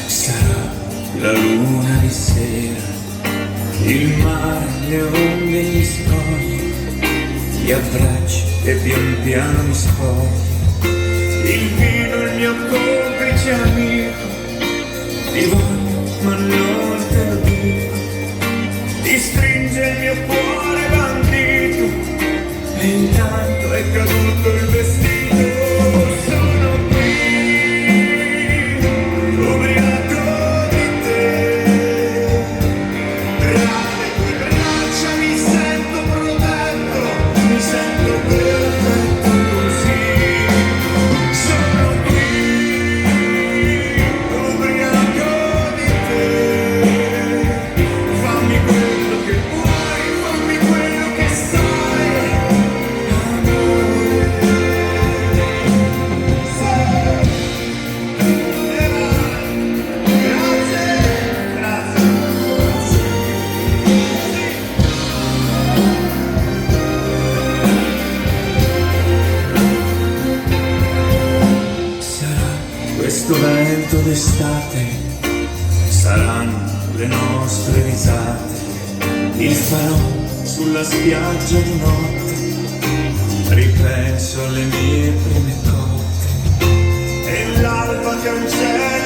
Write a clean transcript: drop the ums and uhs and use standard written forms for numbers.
Sarà la luna di sera, il mare, le onde, gli scogli, gli abbracci che pian piano mi scogli, il vino, il mio complice amico, ti voglio ma non te lo dico, ti stringe il mio cuore bandito e intanto è caduto il vestito. Sono qui, ubriaco di te, tra le tue braccia mi sento protetto, mi sento perfetto così. Sono qui, ubriaco di te, fammi quello che vuoi, fammi quello che sai, amore. Sarà questo vento d'estate, saranno le nostre risate, il farò sulla spiaggia di notte, ripenso alle mie prime cotte e l'alba cancella